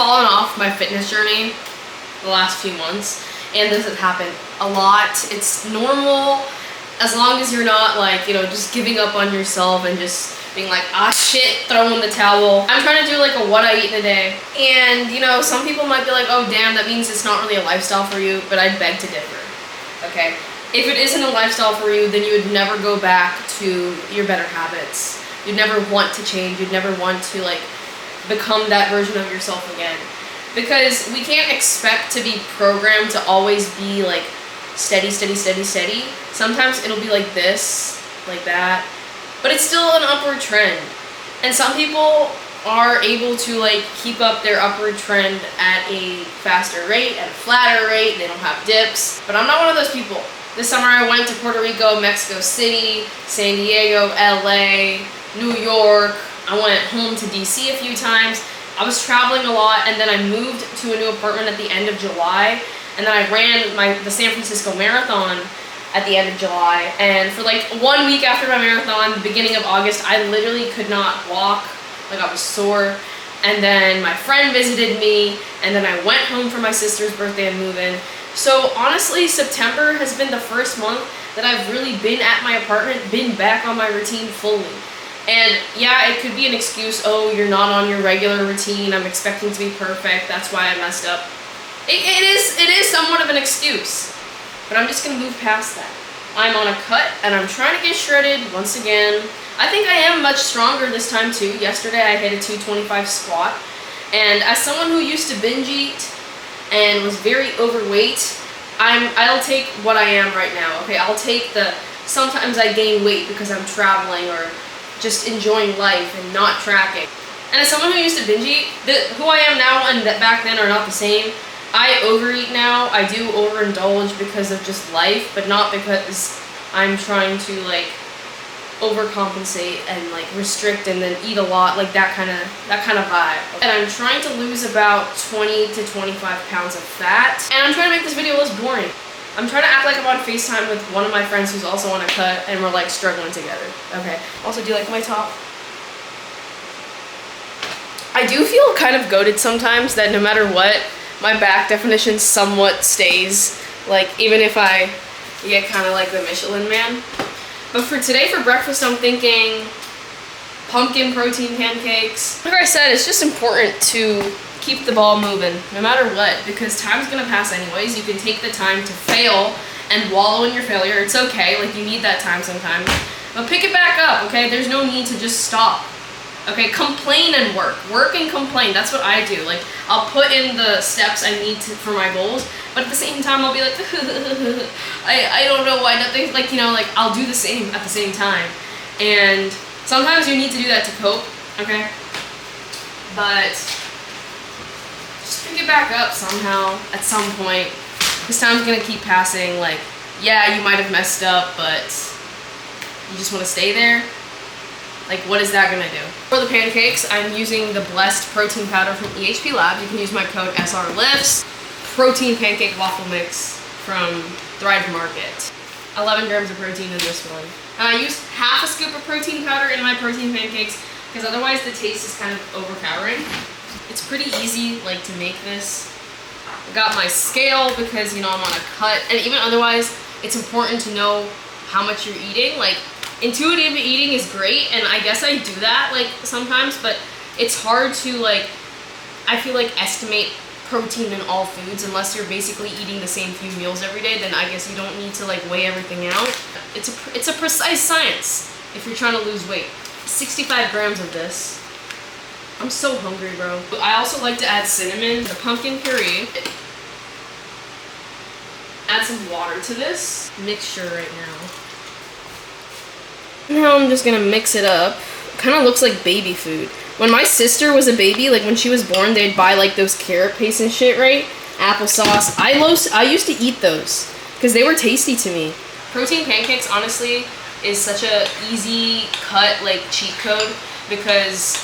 fallen off my fitness journey the last few months, and this has happened a lot. It's normal as long as you're not like, you know, just giving up on yourself and just being like, ah shit, throw in the towel. I'm trying to do like a what I eat in a day. And you know, some people might be like, oh damn, that means it's not really a lifestyle for you, but I beg to differ, okay? If it isn't a lifestyle for you, then you would never go back to your better habits. You'd never want to change. You'd never want to like become that version of yourself again. Because we can't expect to be programmed to always be like steady, steady, steady, steady. Sometimes it'll be like this, like that, but it's still an upward trend. And some people are able to like keep up their upward trend at a faster rate, at a flatter rate. They don't have dips, but I'm not one of those people. This summer I went to Puerto Rico, Mexico City, San Diego, LA, New York. I went home to DC a few times. I was traveling a lot, and then I moved to a new apartment at the end of July, and then I ran the San Francisco Marathon at the end of July. And for like 1 week after my marathon, the beginning of August, I literally could not walk. Like, I was sore. And then my friend visited me, and then I went home for my sister's birthday and move-in. So honestly, September has been the first month that I've really been at my apartment, been back on my routine fully. And yeah, it could be an excuse, oh, you're not on your regular routine, I'm expecting to be perfect, that's why I messed up. It is somewhat of an excuse, but I'm just gonna move past that. I'm on a cut, and I'm trying to get shredded once again. I think I am much stronger this time too. Yesterday I hit a 225 squat, and as someone who used to binge eat and was very overweight, I'll take what I am right now, okay? I'll take the, sometimes I gain weight because I'm traveling or just enjoying life and not tracking. And as someone who used to binge eat, who I am now and that back then are not the same. I overeat now. I do overindulge because of just life, but not because I'm trying to like overcompensate and like restrict and then eat a lot, like that kind of vibe. And I'm trying to lose about 20 to 25 pounds of fat, and I'm trying to make this video less boring. I'm trying to act like I'm on FaceTime with one of my friends who's also on a cut, and we're like struggling together. Okay. Also, do you like my top? I do feel kind of goated sometimes that no matter what, my back definition somewhat stays. Like, even if I get kind of like the Michelin man. But for today, for breakfast, I'm thinking pumpkin protein pancakes. Like I said, it's just important to keep the ball moving, no matter what, because time's gonna pass anyways. You can take the time to fail and wallow in your failure. It's okay, like you need that time sometimes. But pick it back up, okay? There's no need to just stop. Okay, complain and work. Work and complain, that's what I do. Like, I'll put in the steps I need to for my goals, but at the same time, I'll be like, I don't know why nothing, like, you know, like, I'll do the same at the same time. And sometimes you need to do that to cope, okay? But just pick it back up somehow at some point. This time's gonna keep passing. Like, yeah, you might have messed up, but you just want to stay there. Like, what is that gonna do? For the pancakes, I'm using the Blessed protein powder from EHP Labs. You can use my code SRLIFTS. Protein pancake waffle mix from Thrive Market. 11 grams of protein in this one. And I used half a scoop of protein powder in my protein pancakes because otherwise the taste is kind of overpowering. It's pretty easy, like, to make this. I got my scale because, you know, I'm on a cut. And even otherwise, it's important to know how much you're eating. Like, intuitive eating is great, and I guess I do that, like, sometimes, but it's hard to, like, I feel like estimate protein in all foods unless you're basically eating the same few meals every day. Then I guess you don't need to, like, weigh everything out. It's a precise science if you're trying to lose weight. 65 grams of this. I'm so hungry, bro. I also like to add cinnamon, the pumpkin puree. Add some water to this mixture right now. Now I'm just gonna mix it up. Kind of looks like baby food. When my sister was a baby, like when she was born, they'd buy like those carrot paste and shit, right? Applesauce. I used to eat those because they were tasty to me. Protein pancakes, honestly, is such a easy cut, like, cheat code because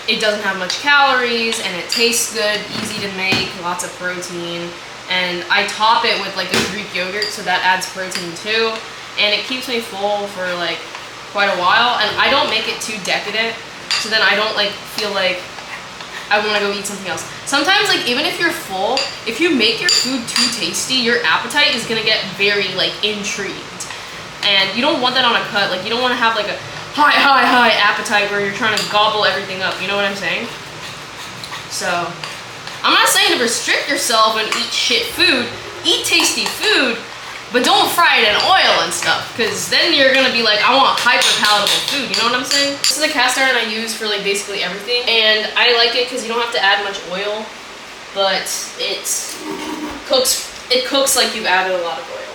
it doesn't have much calories and it tastes good, easy to make, lots of protein. And I top it with like a Greek yogurt, so that adds protein too. And it keeps me full for like quite a while. And I don't make it too decadent, so then I don't like feel like I want to go eat something else. Sometimes, like, even if you're full, if you make your food too tasty, your appetite is gonna get very, like, intrigued. And you don't want that on a cut. Like, you don't want to have, like, a high appetite where you're trying to gobble everything up. You know what I'm saying? So, I'm not saying to restrict yourself and eat shit food. Eat tasty food, but don't fry it in oil and stuff, because then you're gonna be like, I want hyper-palatable food, you know what I'm saying? This is a cast iron I use for, like, basically everything, and I like it because you don't have to add much oil, but it cooks like you've added a lot of oil.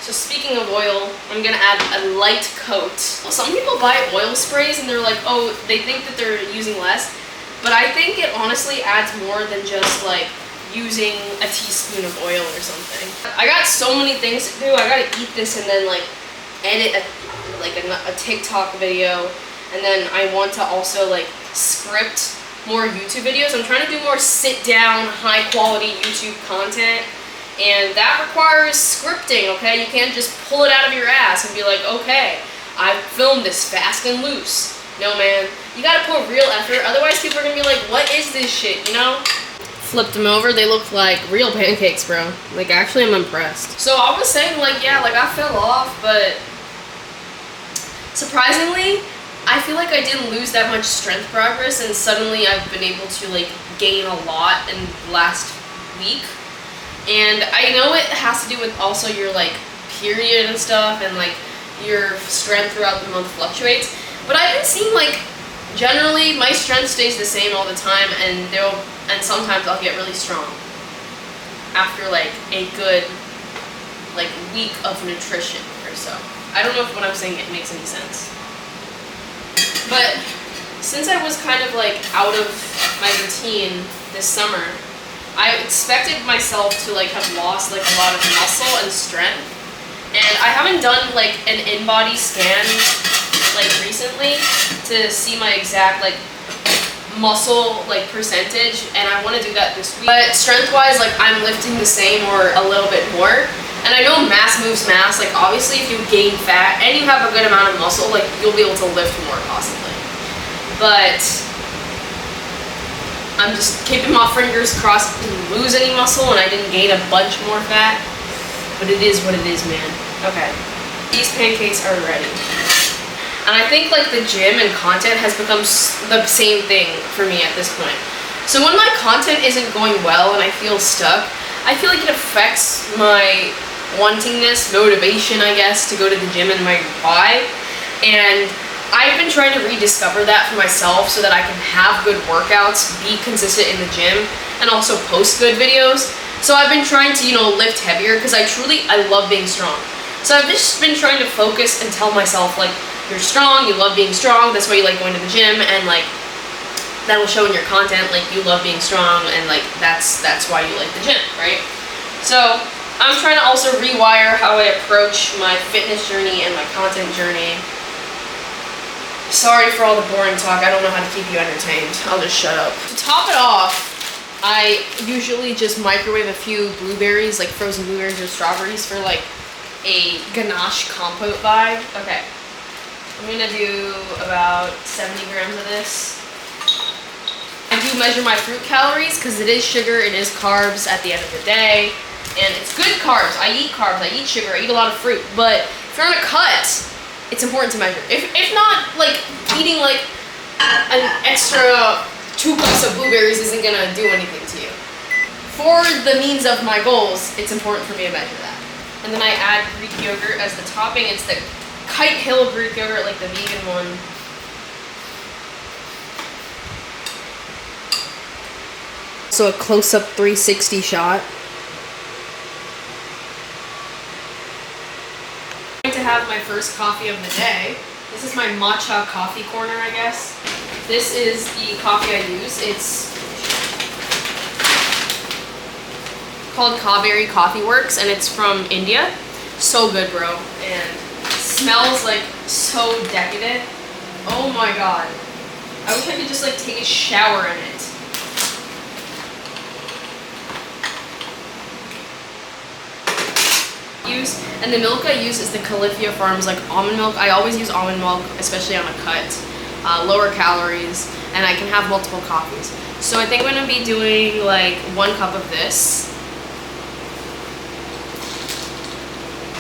So speaking of oil, I'm gonna add a light coat. Some people buy oil sprays and they're like, oh, they think that they're using less, but I think it honestly adds more than just, like, using a teaspoon of oil or something. I got so many things to do. I gotta eat this and then, like, edit a TikTok video, and then I want to also, like, script more YouTube videos. I'm trying to do more sit-down, high-quality YouTube content, and that requires scripting, okay? You can't just pull it out of your ass and be like, okay, I filmed this fast and loose. No, man. You gotta put real effort, otherwise people are gonna be like, what is this shit, you know? Flipped them over, they look like real pancakes, bro. Like, actually, I'm impressed. So I was saying, like, yeah, like, I fell off, but surprisingly, I feel like I didn't lose that much strength progress, and suddenly I've been able to, like, gain a lot in the last week. And I know it has to do with also your, like, period and stuff, and, like, your strength throughout the month fluctuates. But I've been seeing, like, generally my strength stays the same all the time, and sometimes I'll get really strong after, like, a good, like, week of nutrition or so. I don't know if what I'm saying it makes any sense. But since I was kind of, like, out of my routine this summer, I expected myself to, like, have lost, like, a lot of muscle and strength. And I haven't done, like, an in-body scan, like, recently to see my exact, like, muscle, like, percentage, and I want to do that this week. But strength-wise, like, I'm lifting the same or a little bit more. And I know mass moves mass. Like, obviously, if you gain fat and you have a good amount of muscle, like, you'll be able to lift more, possibly. But I'm just keeping my fingers crossed I didn't lose any muscle and I didn't gain a bunch more fat. But it is what it is, man. Okay. These pancakes are ready. And I think, like, the gym and content has become the same thing for me at this point. So when my content isn't going well and I feel stuck, I feel like it affects my wantingness, motivation, I guess, to go to the gym and my why. And I've been trying to rediscover that for myself so that I can have good workouts, be consistent in the gym, and also post good videos. So I've been trying to, you know, lift heavier because I love being strong. So I've just been trying to focus and tell myself, like, you're strong, you love being strong, that's why you like going to the gym, and, like, that will show in your content, like, you love being strong, and, like, that's why you like the gym, right? So I'm trying to also rewire how I approach my fitness journey and my content journey. Sorry for all the boring talk, I don't know how to keep you entertained. I'll just shut up. To top it off, I usually just microwave a few blueberries, like frozen blueberries or strawberries, for, like, a ganache compote vibe. Okay. I'm gonna do about 70 grams of this. I do measure my fruit calories because it is sugar, it is carbs at the end of the day, and it's good carbs. I eat carbs, I eat sugar, I eat a lot of fruit, but if you're on a cut, it's important to measure. If not, like, eating, like, an extra 2 cups of blueberries isn't gonna do anything to you. For the means of my goals, it's important for me to measure that. And then I add Greek yogurt as the topping. It's the Kite Hill Greek yogurt, like the vegan one. So a close-up 360 shot. I'm going to have my first coffee of the day. This is my matcha coffee corner, I guess. This is the coffee I use. It's called Kaveri Coffee Works, and it's from India. So good, bro. And smells, like, so decadent. Oh my god. I wish I could just, like, take a shower in it. And the milk I use is the Califia Farms, like, almond milk. I always use almond milk, especially on a cut. Lower calories. and I can have multiple coffees. So I think I'm gonna be doing like 1 cup of this.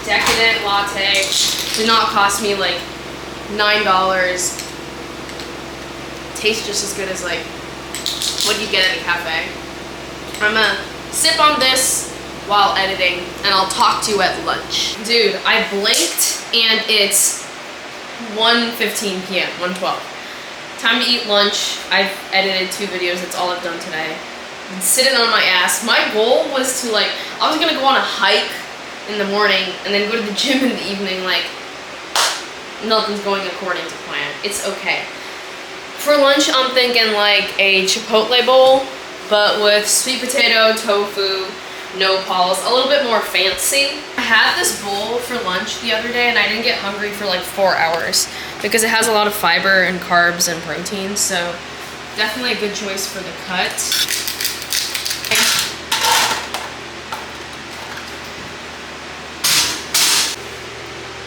Decadent latte. Did not cost me like $9. Tastes just as good as like what you get at a cafe. I'm gonna sip on this while editing, and I'll talk to you at lunch. Dude, I blinked and it's 1:15 p.m., 1:12. Time to eat lunch. I've edited 2 videos, that's all I've done today. I'm sitting on my ass. My goal was to like, I was gonna go on a hike in the morning and then go to the gym in the evening. Like, nothing's going according to plan. It's okay. For lunch, I'm thinking like a Chipotle bowl, but with sweet potato, tofu, nopals, a little bit more fancy. I had this bowl for lunch the other day and I didn't get hungry for like 4 hours because it has a lot of fiber and carbs and protein, so definitely a good choice for the cut.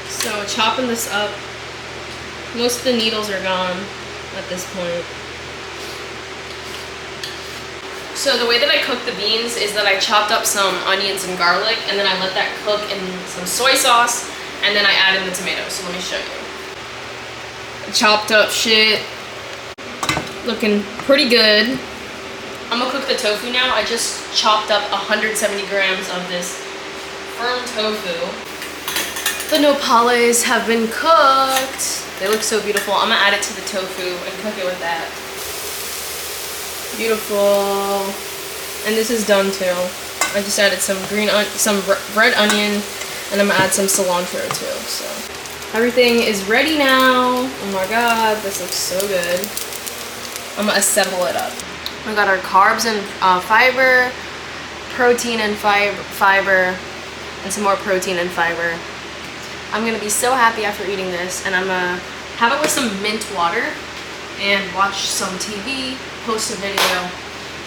So chopping this up, most of the needles are gone at this point. So the way that I cook the beans is that I chopped up some onions and garlic, and then I let that cook in some soy sauce, and then I add in the tomatoes. So let me show you. Chopped up shit, looking pretty good. I'm gonna cook the tofu now. I just chopped up 170 grams of this firm tofu. The nopales have been cooked. They look so beautiful. I'm gonna add it to the tofu and cook it with that. Beautiful. And this is done too. I just added some red onion, and I'm gonna add some cilantro too. So everything is ready now. Oh my god, this looks so good. I'm gonna assemble it up. We got our carbs and fiber, protein and fiber, and some more protein and fiber. I'm gonna be so happy after eating this, and I'm gonna have it with some mint water and watch some TV, post a video.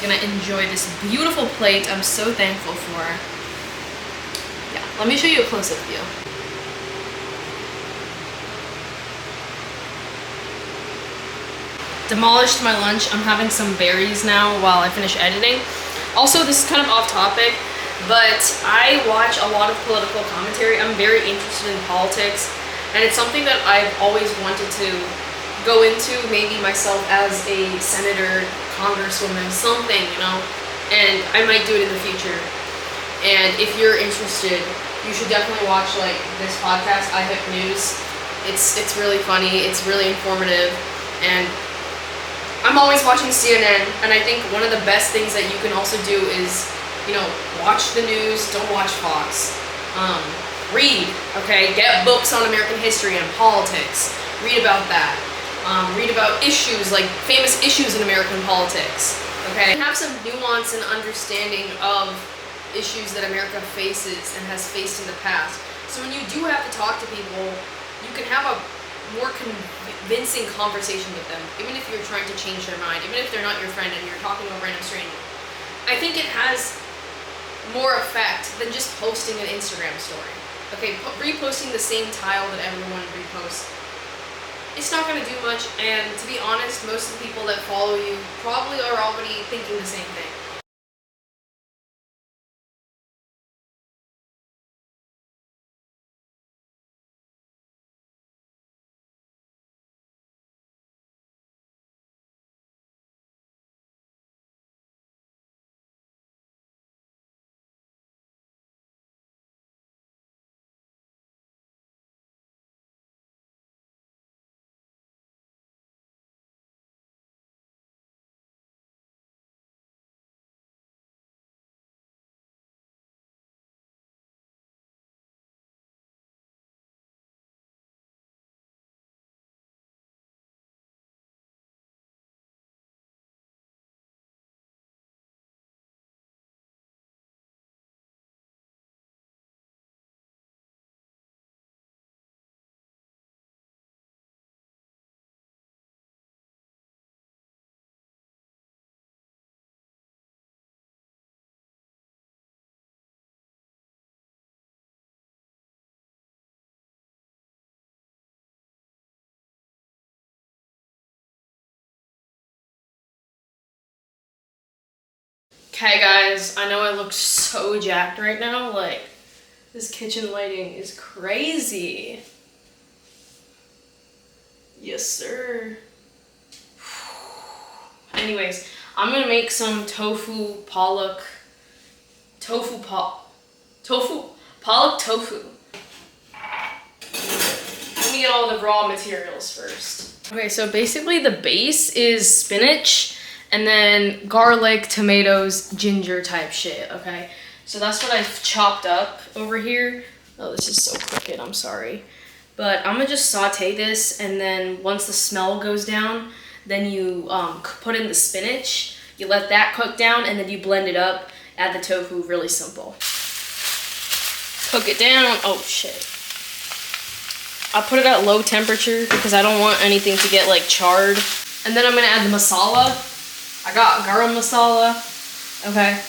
Gonna enjoy this beautiful plate I'm so thankful for. Yeah, let me show you a close-up view. Demolished my lunch. I'm having some berries now while I finish editing. Also, this is kind of off topic, but I watch a lot of political commentary. I'm very interested in politics, and it's something that I've always wanted to go into, maybe myself as a senator, congresswoman, something, you know, and I might do it in the future. And if you're interested, you should definitely watch like this podcast, iHip News. It's really funny, it's really informative, and I'm always watching CNN, and I think one of the best things that you can also do is, you know, watch the news, don't watch Fox. Read, okay? Get books on American history and politics. Read about that. Read about issues, like famous issues in American politics, okay? Have some nuance and understanding of issues that America faces and has faced in the past. So when you do have to talk to people, you can have a more convincing conversation with them, even if you're trying to change their mind, even if they're not your friend and you're talking to a random stranger. I think it has more effect than just posting an Instagram story. Okay, reposting the same tile that everyone reposts, it's not going to do much, and to be honest, most of the people that follow you probably are already thinking the same thing. Okay guys, I know I look so jacked right now, like this kitchen lighting is crazy. Yes sir. Anyways, I'm gonna make some tofu pollock tofu. Let me get all the raw materials first. Okay, so basically the base is spinach and then garlic, tomatoes, ginger type shit, okay? So that's what I've chopped up over here. Oh, this is so crooked, I'm sorry. But I'm gonna just saute this, and then once the smell goes down, then you put in the spinach, you let that cook down, and then you blend it up, add the tofu, really simple. Cook it down, oh shit. I put it at low temperature because I don't want anything to get like charred. And then I'm gonna add the masala. I got garam masala, okay.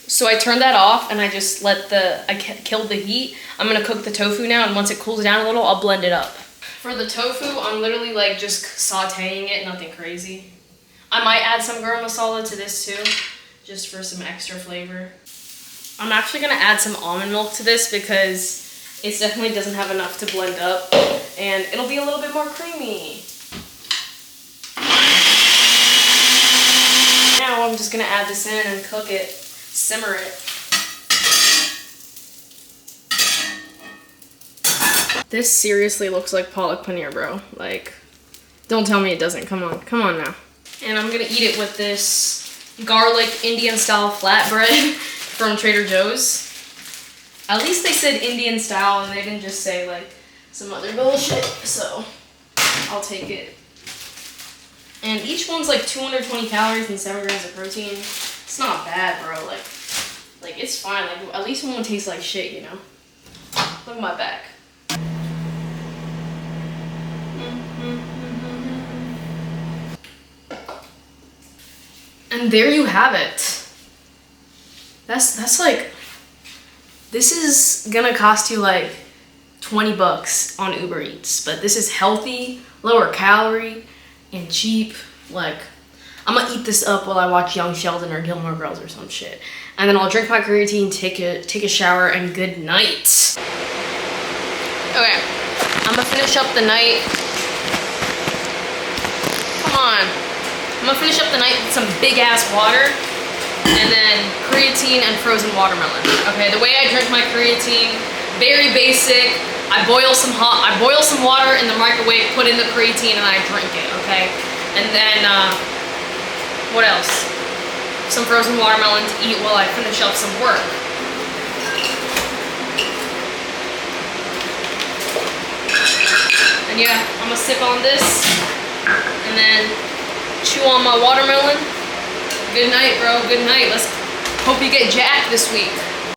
So I turned that off and I just I killed the heat. I'm gonna cook the tofu now, and once it cools down a little, I'll blend it up. For the tofu, I'm literally like just sauteing it, nothing crazy. I might add some garam masala to this too, just for some extra flavor. I'm actually gonna add some almond milk to this because it definitely doesn't have enough to blend up, and it'll be a little bit more creamy. Now I'm just gonna add this in and cook it, simmer it. This seriously looks like palak paneer, bro. Like, don't tell me it doesn't. Come on now. And I'm gonna eat it with this garlic Indian style flatbread from Trader Joe's. At least they said Indian style and they didn't just say like some other bullshit, so I'll take it. And each one's like 220 calories and 7 grams of protein. It's not bad, bro. Like it's fine. Like at least it won't taste like shit, you know. Look at my back. And there you have it. That's like, this is gonna cost you like 20 bucks on Uber Eats, but this is healthy, lower calorie, and cheap. Like, I'm gonna eat this up while I watch Young Sheldon or Gilmore Girls or some shit. And then I'll drink my creatine, take a shower, and good night. Okay, I'm gonna finish up the night. Come on. I'm gonna finish up the night with some big ass water, and then creatine and frozen watermelon. Okay, the way I drink my creatine, very basic. I boil some water in the microwave, put in the creatine, and I drink it, okay? And then, what else? Some frozen watermelon to eat while I finish up some work. And yeah, I'm gonna sip on this, and then chew on my watermelon. Good night, bro, good night. Let's hope you get jacked this week.